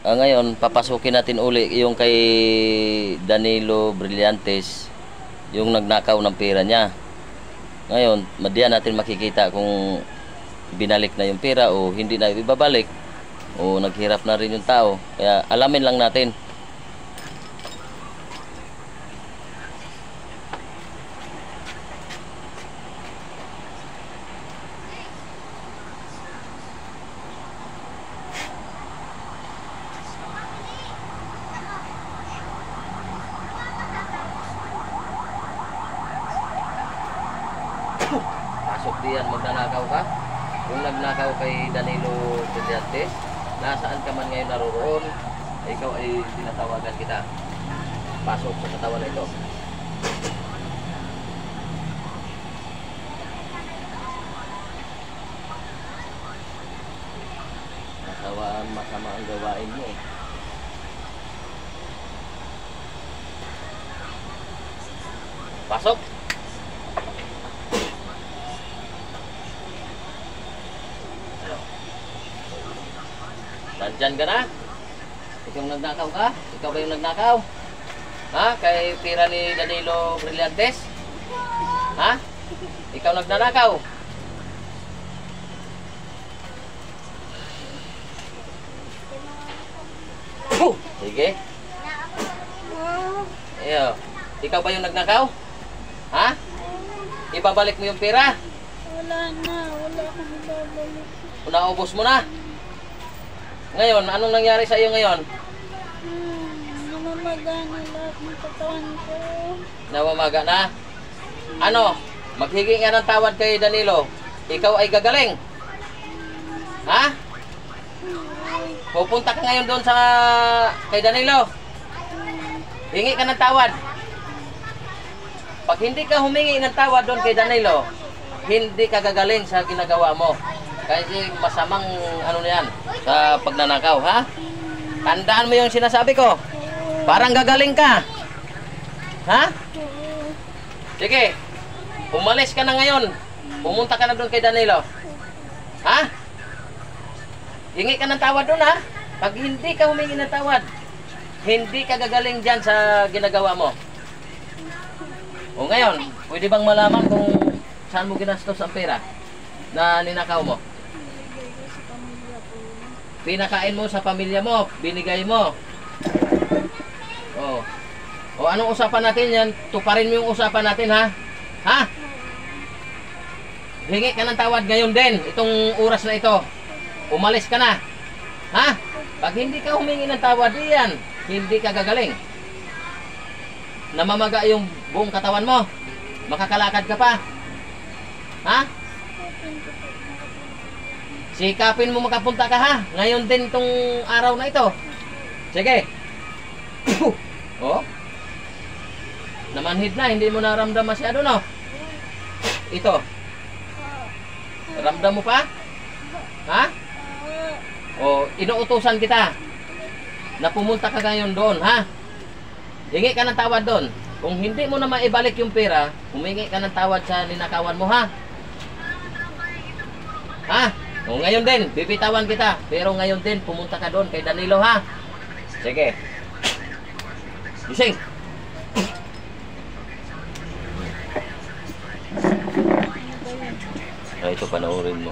Ngayon, papasukin natin uli yung kay Danilo Brillantes, yung nagnakaw ng pera niya. Ngayon, diyan natin makikita kung binalik na yung pera o hindi na ibabalik o naghirap na rin yung tao. Kaya alamin lang natin. Pasok diyan, magnanakaw ka. Kung nagnakaw kay Danilo Brillantes, nasaan ka man ngayon naroroon, ikaw ay tinatawagan kita. Pasok sa katawan na ito. Masama ang gawain mo. Pasok! Nandyan ka na? Ikaw nagnakaw ka? Ikaw ba yung nagnakaw? Ha? Kay pira ni Danilo Brillantes? Ha? Ikaw nagnanakaw? Sige. Iyo. Ikaw ba yung nagnakaw? Ha? Ibabalik mo yung pira? Wala na. Wala akong ibabalik. Naubos mo na? Ngayon, anong nangyari sa iyo ngayon? Namamaga na lahat ng katawan ko. Namamaga na? Ano? Maghingi ka ng tawad kay Danilo. Ikaw ay gagaling. Ha? Pupunta ka ngayon doon sa kay Danilo. Hingi ka ng tawad. Pag hindi ka humingi ng tawad doon kay Danilo, hindi ka gagaling sa ginagawa mo. Kasi masamang ano na yan sa pagnanakaw, ha? Tandaan mo yung sinasabi ko. Parang gagaling ka. Ha? Sige. Umalis ka na ngayon. Pumunta ka na doon kay Danilo. Ha? Hingi ka ng tawad doon, ha? Pag hindi ka humingi ng tawad, hindi ka gagaling dyan sa ginagawa mo. O ngayon, pwede bang malaman kung saan mo ginastos ang pera na ninakaw mo? Pinakain mo sa pamilya mo, binigay mo. Oh. O anong usapan natin yan? Tuparin mo yung usapan natin, ha? Ha? Hingi ka ng tawad ngayon din, itong oras na ito. Umalis ka na. Ha? Pag hindi ka humingi ng tawad diyan, hindi ka gagaling. Namamaga yung buong katawan mo. Makakalakad ka pa. Ha? Sikapin mo makapunta ka, ha? Ngayon din itong araw na ito. Sige. Oh. Namanhid na, hindi mo naramdam masyado, no? Ito. Ramdam mo pa? Ha? O, inuutusan kita na pumunta ka ngayon doon, ha? Hingi ka ng tawad doon. Kung hindi mo na maibalik yung pera, humingi ka ng tawad sa ninakawan mo, ha? Ha? O, ngayon din, bibitawan kita. Pero ngayon din, pumunta ka doon kay Danilo, ha? Sige. Gising. Ito, panoorin mo.